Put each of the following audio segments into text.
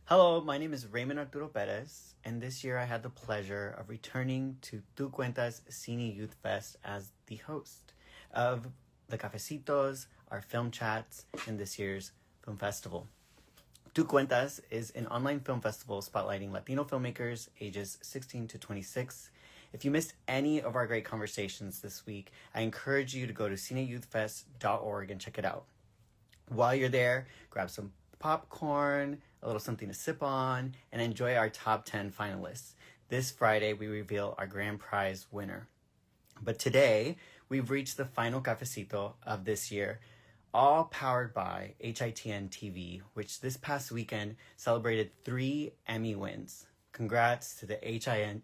Hello, my name is Raymond Arturo Perez, and this year I had the pleasure of returning to Tu Cuentas CINE Youth Fest as the host of the Cafecitos, our film chats, in this year's film festival. Tu Cuentas is an online film festival spotlighting Latino filmmakers ages 16 to 26. If you missed any of our great conversations this week, I encourage you to go to cineyouthfest.org and check it out. While you're there, grab some popcorn, a little something to sip on, and enjoy our top 10 finalists. This Friday, we reveal our grand prize winner. But today, we've reached the final cafecito of this year, all powered by HITN TV, which this past weekend celebrated 3 Emmy wins. Congrats to the HITN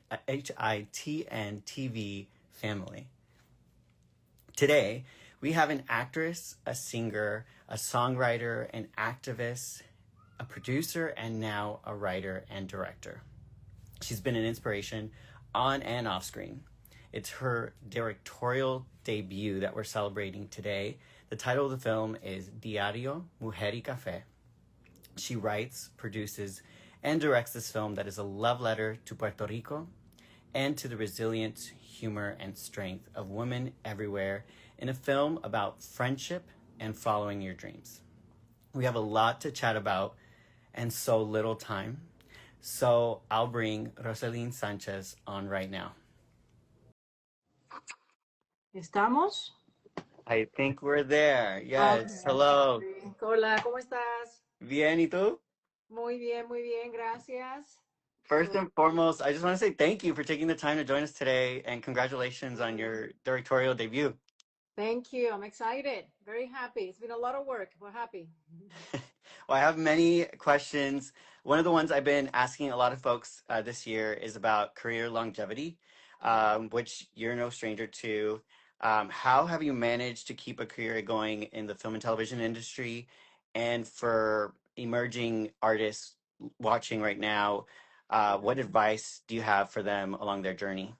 TV family. Today, we have an actress, a singer, a songwriter, an activist, a producer, and now a writer and director. She's been an inspiration on and off screen. It's her directorial debut that we're celebrating today. The title of the film is Diario, Mujer y Café. She writes, produces, and directs this film that is a love letter to Puerto Rico and to the resilience, humor, and strength of women everywhere in a film about friendship and following your dreams. We have a lot to chat about and so little time, so I'll bring Roselyn Sánchez on right now. ¿Estamos? I think we're there. Yes. Hello. Hola, ¿cómo estás? Bien, ¿y tú? Muy bien, gracias. First and foremost, I just want to say thank you for taking the time to join us today, and congratulations on your directorial debut. Thank you. I'm excited. Very happy. It's been a lot of work. We're happy. Well, I have many questions. One of the ones I've been asking a lot of folks this year is about career longevity, which you're no stranger to. How have you managed to keep a career going in the film and television industry? And for emerging artists watching right now, what advice do you have for them along their journey?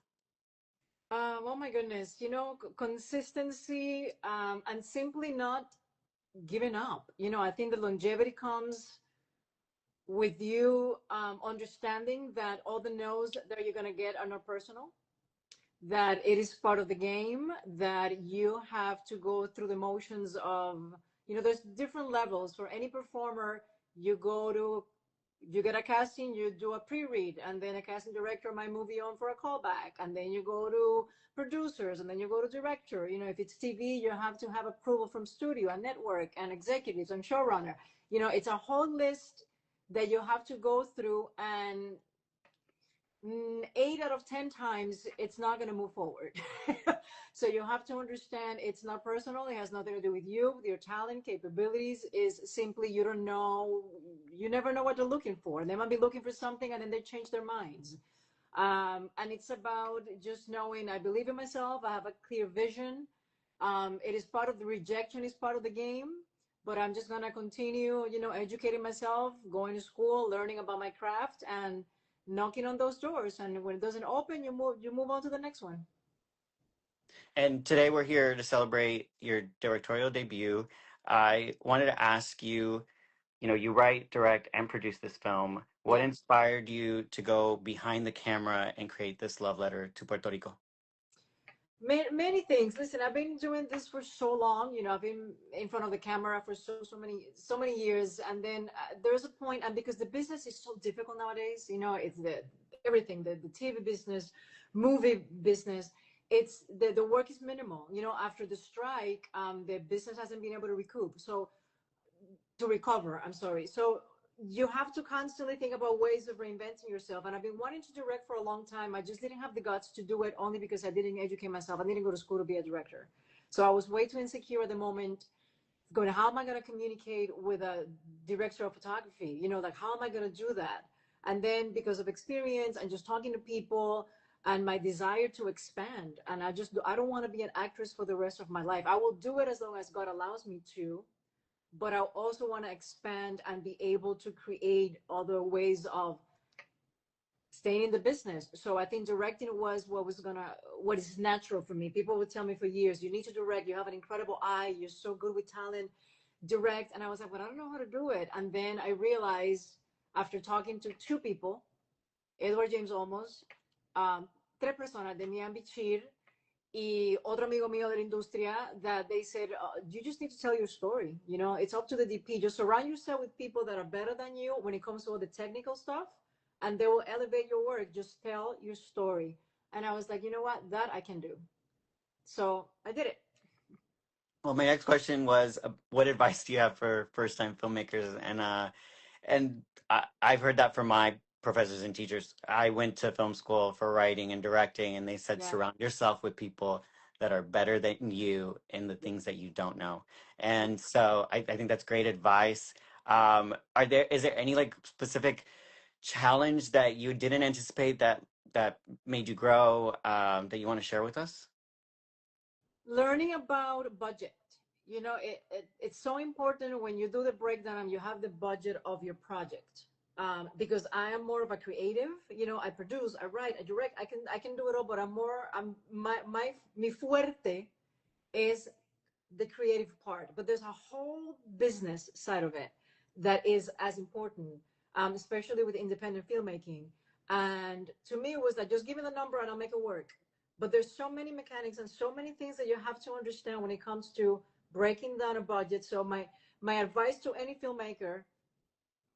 Oh my goodness. Consistency and simply not giving up. I think the longevity comes with you understanding that all the no's that you're going to get are not personal, that it is part of the game, that you have to go through the motions of, there's different levels for any performer. You get a casting, you do a pre-read, and then a casting director might move you on for a callback, and then you go to producers, and then you go to director. If it's TV, you have to have approval from studio and network and executives and showrunner. It's a whole list that you have to go through, and 8 out of 10 times it's not going to move forward. So you have to understand it's not personal. It has nothing to do with you, with your talent, capabilities. Is simply you don't know, you never know what they're looking for. They might be looking for something and then they change their minds. And it's about just knowing I believe in myself. I have a clear vision. It is part of the rejection, is part of the game. But I'm just going to continue, educating myself, going to school, learning about my craft, and knocking on those doors. And when it doesn't open, you move on to the next one. And today we're here to celebrate your directorial debut. I wanted to ask you, you write, direct, and produce this film. What inspired you to go behind the camera and create this love letter to Puerto Rico? Many things. Listen, I've been doing this for so long. I've been in front of the camera for so many years. And then there's a point, and because the business is so difficult nowadays, it's everything, the TV business, movie business, it's the work is minimal. After the strike, the business hasn't been able to recover. I'm sorry. So you have to constantly think about ways of reinventing yourself. And I've been wanting to direct for a long time. I just didn't have the guts to do it, only because I didn't educate myself. I didn't go to school to be a director. So I was way too insecure at the moment. How am I going to communicate with a director of photography? How am I going to do that? And then because of experience and just talking to people and my desire to expand, and I don't want to be an actress for the rest of my life. I will do it as long as God allows me to. But I also want to expand and be able to create other ways of staying in the business. So I think directing was what is natural for me. People would tell me for years, you need to direct. You have an incredible eye. You're so good with talent. Direct. And I was like, but I don't know how to do it. And then I realized after talking to two people, Edward James Olmos, tres personas de Miami Chir y otro amigo mío de la industria, that they said, you just need to tell your story. You know, it's up to the DP. Just surround yourself with people that are better than you when it comes to all the technical stuff, and they will elevate your work. Just tell your story. And I was like, you know what? That I can do. So I did it. Well, my next question was, what advice do you have for first-time filmmakers? And I've heard that from my professors and teachers. I went to film school for writing and directing, and they said Yeah. surround yourself with people that are better than you in the things that you don't know. And so I think that's great advice. Is there any like specific challenge that you didn't anticipate that made you grow, that you want to share with us? Learning about budget. You know, it's so important when you do the breakdown and you have the budget of your project. Because I am more of a creative, you know, I produce, I write, I direct, I can do it all, but mi fuerte is the creative part. But there's a whole business side of it that is as important, especially with independent filmmaking. And to me, it was like, just give me the number and I'll make it work. But there's so many mechanics and so many things that you have to understand when it comes to breaking down a budget. So my advice to any filmmaker,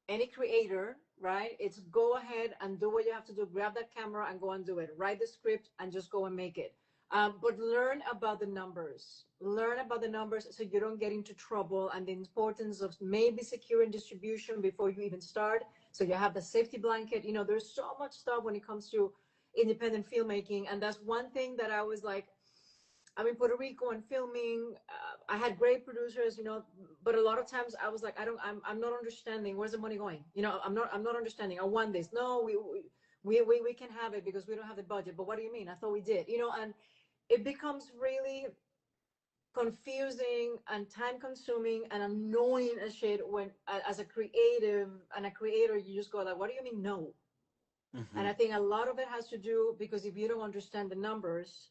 any creator, right? It's go ahead and do what you have to do. Grab that camera and go and do it. Write the script and just go and make it. But learn about the numbers. Learn about the numbers so you don't get into trouble, and the importance of maybe securing distribution before you even start. So you have the safety blanket. You know, there's so much stuff when it comes to independent filmmaking. And that's one thing that I was like, I'm in Puerto Rico and filming. I had great producers, you know, but a lot of times I was like, I'm not understanding. Where's the money going? You know, I'm not understanding. I want this. No, we can have it because we don't have the budget. But what do you mean? I thought we did, you know, and it becomes really confusing and time consuming and annoying as shit when, as a creative and a creator, you just go like, what do you mean no? Mm-hmm. And I think a lot of it has to do because if you don't understand the numbers,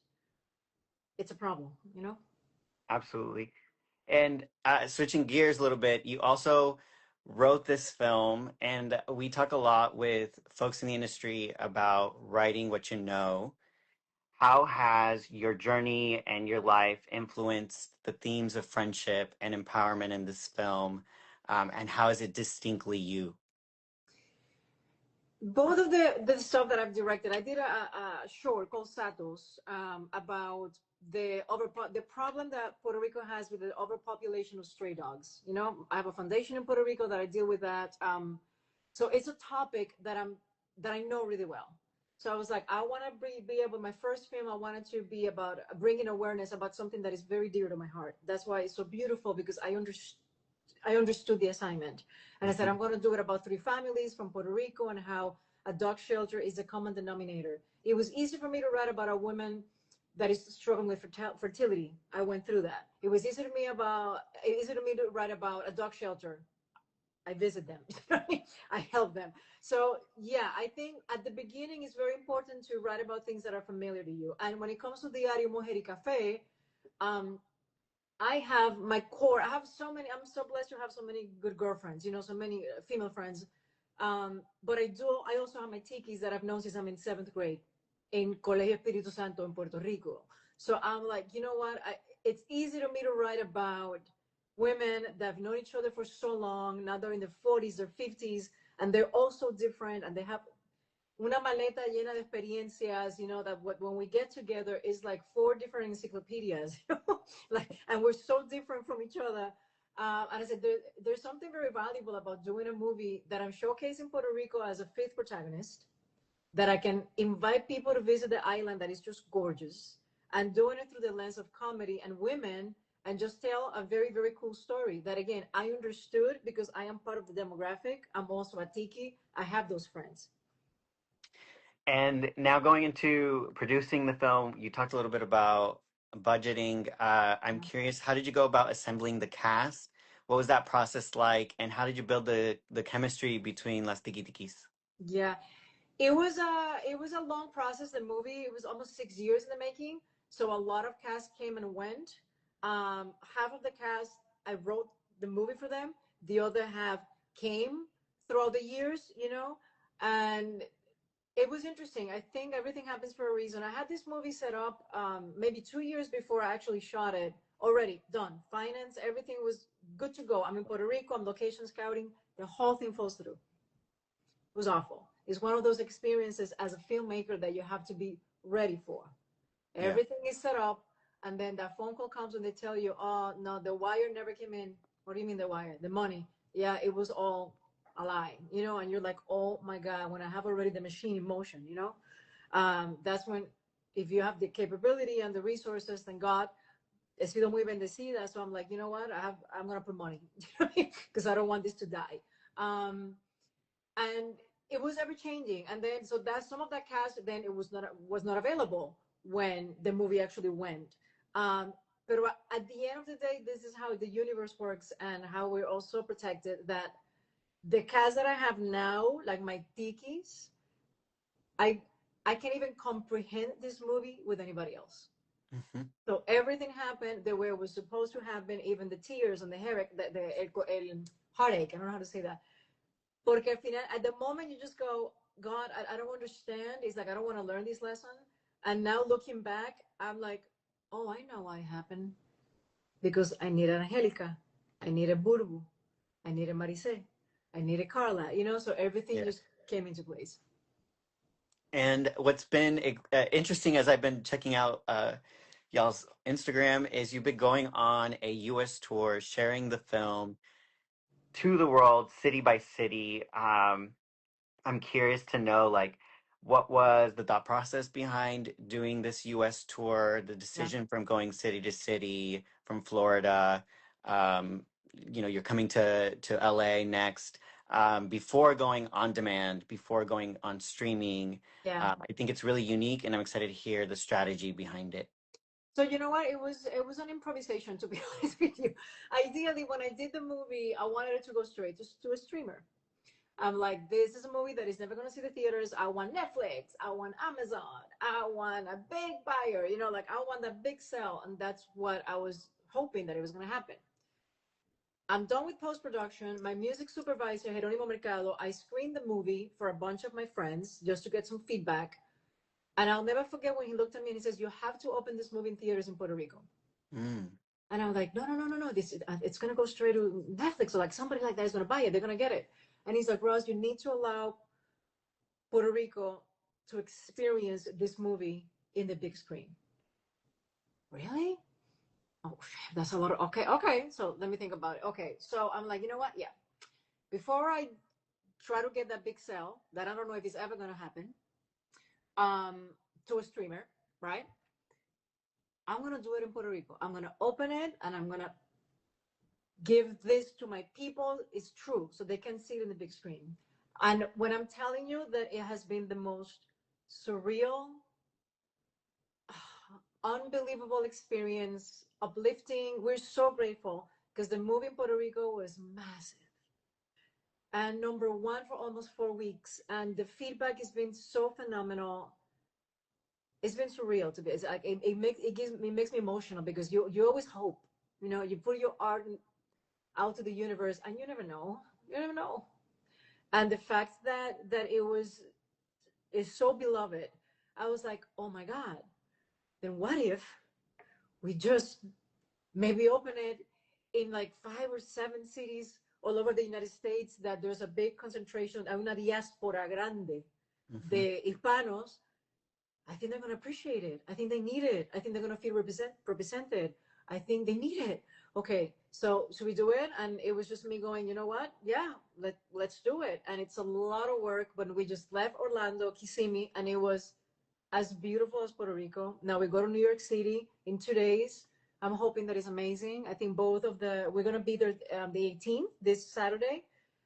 it's a problem, you know? Absolutely. And switching gears a little bit, you also wrote this film, and we talk a lot with folks in the industry about writing what you know. How has your journey and your life influenced the themes of friendship and empowerment in this film? And how is it distinctly you? Both of the stuff that I've directed, I did a short called Satos, about the problem that Puerto Rico has with the overpopulation of stray dogs. You know, I have a foundation in Puerto Rico that I deal with that. So it's a topic that I know really well. So I was like, I want to be able. My first film, I wanted to be about bringing awareness about something that is very dear to my heart. That's why it's so beautiful, because I understood the assignment. And I said, I'm going to do it about 3 families from Puerto Rico and how a dog shelter is a common denominator. It was easy for me to write about a woman that is struggling with fertility. I went through that. It was easy to me to write about a dog shelter. I visit them. I help them. So yeah, I think at the beginning it's very important to write about things that are familiar to you. And when it comes to Diario, Mujer y Café, I have my core. I have so many. I'm so blessed to have so many good girlfriends. You know, so many female friends. But I also have my tikis that I've known since I'm in 7th grade in Colegio Espíritu Santo in Puerto Rico. So I'm like, you know what? It's easy to me to write about women that have known each other for so long. Now they're in their 40s, their 50s, and they're all so different, and they have una maleta llena de experiencias, you know, that when we get together is like 4 different encyclopedias, you know? Like, and we're so different from each other. And I said, there's something very valuable about doing a movie that I'm showcasing Puerto Rico as a 5th protagonist, that I can invite people to visit the island that is just gorgeous, and doing it through the lens of comedy and women, and just tell a very, very cool story that, again, I understood because I am part of the demographic. I'm also a tiki. I have those friends. And now going into producing the film, you talked a little bit about budgeting. I'm curious, how did you go about assembling the cast? What was that process like? And how did you build the chemistry between Las Tiki Tikis? Yeah, it was a long process. The movie, it was almost 6 years in the making. So a lot of cast came and went. Half of the cast, I wrote the movie for them. The other half came throughout the years, and it was interesting. I think everything happens for a reason. I had this movie set up maybe 2 years before I actually shot it, already done. Finance, everything was good to go. I'm in Puerto Rico, I'm location scouting, the whole thing falls through. It was awful. It's one of those experiences as a filmmaker that you have to be ready for. Everything is set up, and then that phone call comes and they tell you, oh, no, the wire never came in. What do you mean the wire? The money. Yeah, it was all a lie, and you're like, oh my God, when I have already the machine in motion, that's when, if you have the capability and the resources, thank God, he sido muy bendecida. So I'm like, you know what? I'm going to put money because I don't want this to die. And it was ever changing. And then, so that some of that cast, then it was not available when the movie actually went. But at the end of the day, this is how the universe works and how we're also protected, that the cast that I have now, like my tikis, I can't even comprehend this movie with anybody else. Mm-hmm. So everything happened the way it was supposed to happen, even the tears and the headache, el heartache. I don't know how to say that. Porque al final, at the moment, you just go, God, I don't understand. It's like, I don't want to learn this lesson. And now looking back, I'm like, oh, I know why it happened. Because I needed Angelica. I needed Burbu. I needed Maricé. I needed Carla, so everything just came into place. And what's been interesting as I've been checking out y'all's Instagram is you've been going on a U.S. tour, sharing the film to the world, city by city. I'm curious to know, like, what was the thought process behind doing this U.S. tour, the decision from going city to city, from Florida, you're coming to LA next, before going on demand, before going on streaming. I think it's really unique, and I'm excited to hear the strategy behind it. So you know what? It was an improvisation, to be honest with you. Ideally, when I did the movie, I wanted it to go straight to a streamer. I'm like, this is a movie that is never going to see the theaters. I want Netflix. I want Amazon. I want a big buyer. I want that big sell. And that's what I was hoping that it was going to happen. I'm done with post-production. My music supervisor, Jerónimo Mercado, I screened the movie for a bunch of my friends just to get some feedback. And I'll never forget when he looked at me and he says, you have to open this movie in theaters in Puerto Rico. And I'm like, no. It's going to go straight to Netflix. So like somebody like that is going to buy it. They're going to get it. And he's like, Ross, you need to allow Puerto Rico to experience this movie in the big screen. Really? Oh, that's a lot of, okay. So let me think about it. Okay. So I'm like, you know what? Yeah. Before I try to get that big sell, that I don't know if it's ever going to happen, to a streamer, right? I'm going to do it in Puerto Rico. I'm going to open it and I'm going to give this to my people. It's true. So they can see it in the big screen. And when I'm telling you that it has been the most surreal, unbelievable experience, uplifting, we're so grateful because the movie in Puerto Rico was massive. And number one for almost 4 weeks. And the feedback has been so phenomenal. It's been surreal to be. It's like it makes me emotional because you always hope, you put your art out to the universe and you never know. And the fact that is so beloved, I was like, oh my God, then what if we just maybe open it in like 5 or 7 cities all over the United States, that there's a big concentration, una diáspora grande de hispanos. I think they're going to appreciate it. I think they need it. I think they're going to feel represented. I think they need it. Okay, so we do it? And it was just me going, you know what? Yeah, let's do it. And it's a lot of work, but we just left Orlando, Kissimmee, and it was as beautiful as Puerto Rico. Now we go to New York City in 2 days. I'm hoping that is amazing. I think we're going to be there the 18th, this Saturday,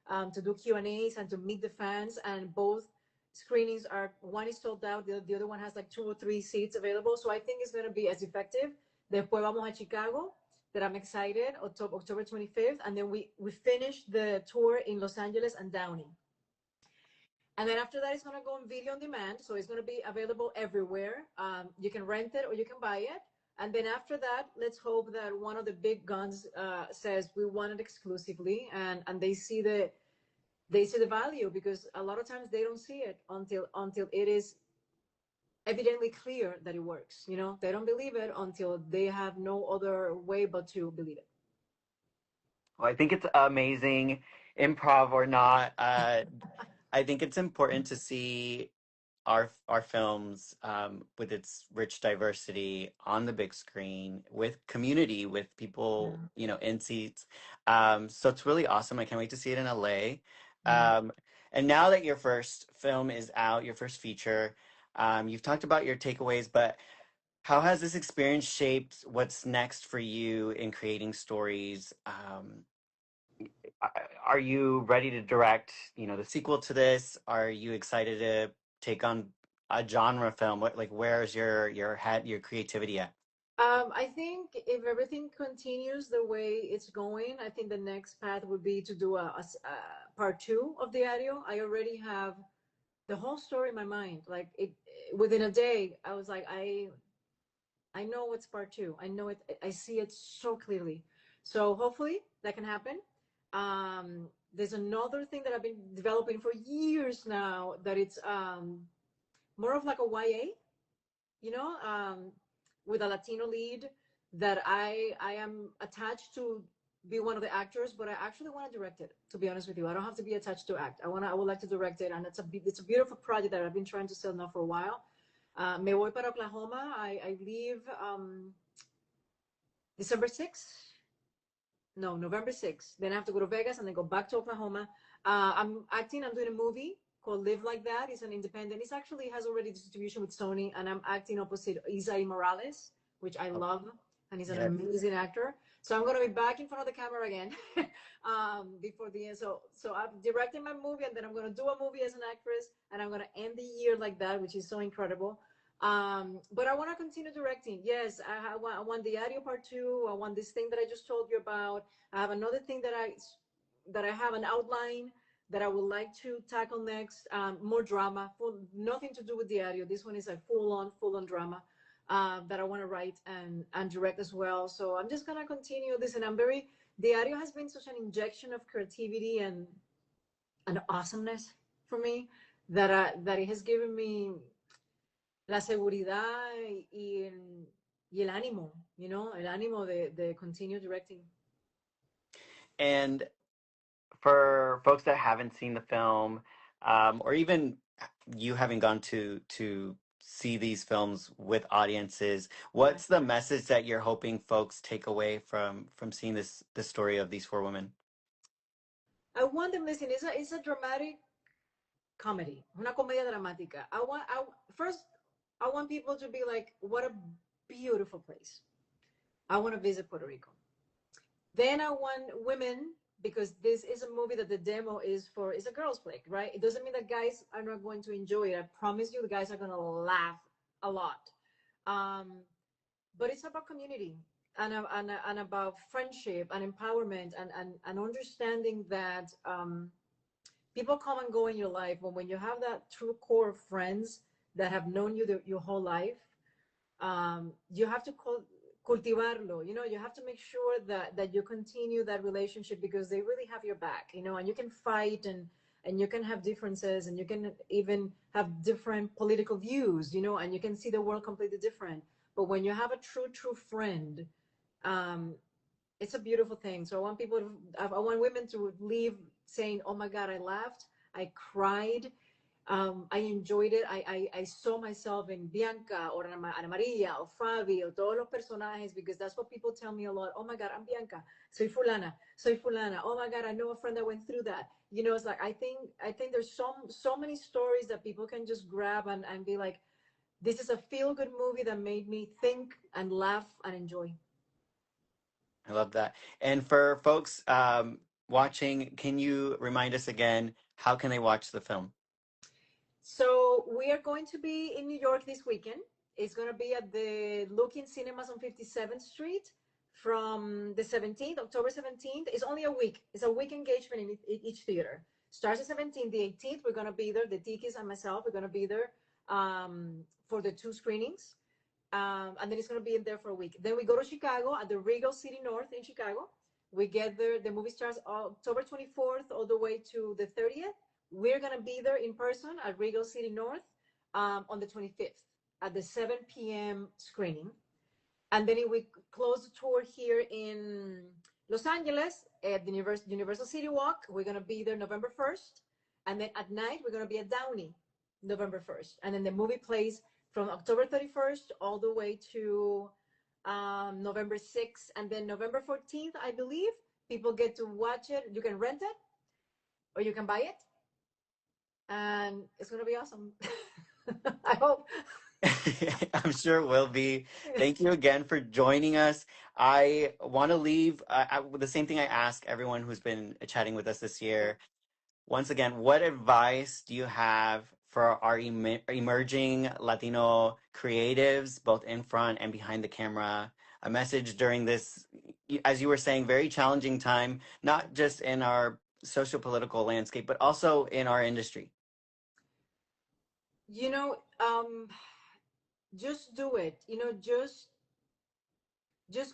to do Q&As and to meet the fans. And both screenings one is sold out, the other one has like 2 or 3 seats available. So I think it's going to be as effective. Después vamos a Chicago, that I'm excited, October 25th. And then we finish the tour in Los Angeles and Downey. And then after that, it's going to go on video on demand. So it's going to be available everywhere. You can rent it or you can buy it. And then after that, let's hope that one of the big guns says we want it exclusively, and they see the they see the value, because a lot of times they don't see it until it is evidently clear that it works. You know, they don't believe it until they have no other way but to believe it. Well, I think it's amazing, improv or not. I think it's important to see our films with its rich diversity on the big screen with community, with people, you know, in seats. So it's really awesome. I can't wait to see it in LA. And now that your first film is out, your first feature, you've talked about your takeaways, but how has this experience shaped what's next for you in creating stories? Are you ready to direct, you know, the sequel to this? Are you excited to take on a genre film? What, like, where's your head, your creativity at? I think if everything continues the way it's going, I think the next path would be to do a part two of Diario. I already have the whole story in my mind. Like it within a day, I was like, I know what's part two. I know it. I see it so clearly. So hopefully that can happen. There's another thing that I've been developing for years now, that it's more of like a YA, you know, with a Latino lead, that I am attached to be one of the actors, but I actually want to direct it. To be honest with you, I don't have to be attached to act. I would like to direct it, and it's a beautiful project that I've been trying to sell now for a while. Me voy para Oklahoma. I leave December 6th. No, November 6th. Then I have to go to Vegas and then go back to Oklahoma. I'm acting. I'm doing a movie called Live Like That. It's an independent. It actually has already distribution with Sony, and I'm acting opposite Isai Morales, which I love, and he's an amazing actor. So I'm going to be back in front of the camera again before the end. So I'm directing my movie, and then I'm going to do a movie as an actress, and I'm going to end the year like that, which is so incredible. But I want to continue directing. Yes, I want Diario Part 2. I want this thing that I just told you about. I have another thing that I have an outline that I would like to tackle next. More drama, nothing to do with Diario. This one is a full on drama that I want to write and direct as well. So I'm just gonna continue this, and Diario has been such an injection of creativity and awesomeness for me that it has given me la seguridad y el ánimo, you know, el ánimo de continue directing. And for folks that haven't seen the film, or even you having gone to see these films with audiences, what's the message that you're hoping folks take away from seeing this story of these four women? I want them, listen, it's a dramatic comedy, una comedia dramática. First, I want people to be like, what a beautiful place. I want to visit Puerto Rico. Then I want women, because this is a movie that the demo is for, it's a girls' play, right? It doesn't mean that guys are not going to enjoy it. I promise you, the guys are going to laugh a lot. But it's about community and about friendship and empowerment and understanding that people come and go in your life, but when you have that true core of friends that have known you your whole life, you have to cultivarlo. You know, you have to make sure that you continue that relationship, because they really have your back. You know, and you can fight and you can have differences, and you can even have different political views. You know, and you can see the world completely different. But when you have a true friend, it's a beautiful thing. So I want women to leave saying, "Oh my God, I laughed, I cried, I enjoyed it. I saw myself in Bianca or Ana Maria or Fabi or todos los personajes, because that's what people tell me a lot. Oh my God, I'm Bianca. Soy fulana. Soy fulana. Oh my God, I know a friend that went through that. You know, it's like I think there's so many stories that people can just grab and be like, this is a feel-good movie that made me think and laugh and enjoy." I love that. And for folks watching, can you remind us again, how can they watch the film? So we are going to be in New York this weekend. It's going to be at the Looking Cinemas on 57th Street from the 17th, October 17th. It's only a week. It's a week engagement in each theater. Starts the 17th. The 18th, we're going to be there. The Tikis and myself, we're going to be there for the 2 screenings. And then it's going to be in there for a week. Then we go to Chicago at the Regal City North in Chicago. We get there. The movie starts October 24th all the way to the 30th. We're going to be there in person at Regal City North on the 25th at the 7 p.m. screening. And then we close the tour here in Los Angeles at the Universal City Walk. We're going to be there November 1st. And then at night, we're going to be at Downey November 1st. And then the movie plays from October 31st all the way to November 6th. And then November 14th, I believe, people get to watch it. You can rent it or you can buy it. And it's going to be awesome. I hope. I'm sure it will be. Thank you again for joining us. I want to leave with the same thing I ask everyone who's been chatting with us this year. Once again, what advice do you have for our emerging Latino creatives, both in front and behind the camera? A message during this, as you were saying, very challenging time, not just in our socio-political landscape, but also in our industry. You know, just do it. You know, just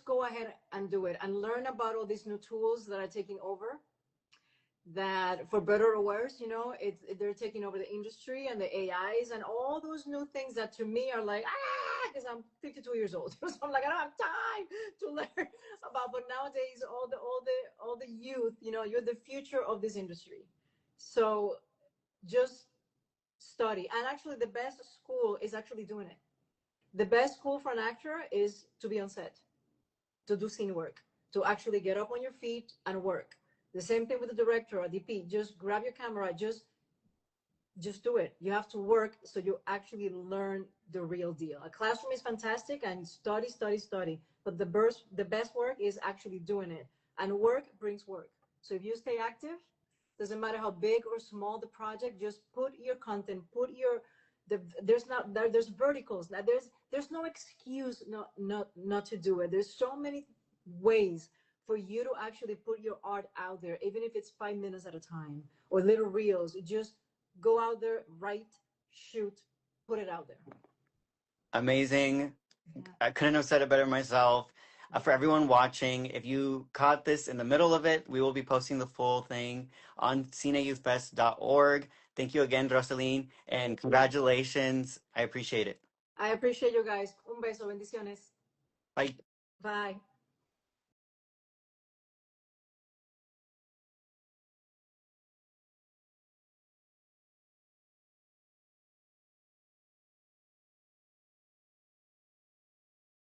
go ahead and do it and learn about all these new tools that are taking over, that for better or worse, you know, they're taking over the industry and the AIs and all those new things that to me are like, because I'm 52 years old. So I'm like, I don't have time to learn about, but nowadays all the youth, you know, you're the future of this industry. So just study. And actually the best school is actually doing it. The best school for an actor is to be on set, to do scene work, to actually get up on your feet and work. The same thing with the director or DP. Just grab your camera, just do it. You have to work so you actually learn the real deal. A classroom is fantastic and study, but the best work is actually doing it. And work brings work. So if you stay active, doesn't matter how big or small the project, just put your content, there's verticals. Now there's no excuse not to do it. There's so many ways for you to actually put your art out there, even if it's 5 minutes at a time or little reels. Just go out there, write, shoot, put it out there. Amazing. I couldn't have said it better myself. For everyone watching, if you caught this in the middle of it, we will be posting the full thing on cineyouthfest.org. Thank you again, Roselyn, and congratulations. I appreciate it. I appreciate you guys. Un beso, bendiciones. Bye. Bye.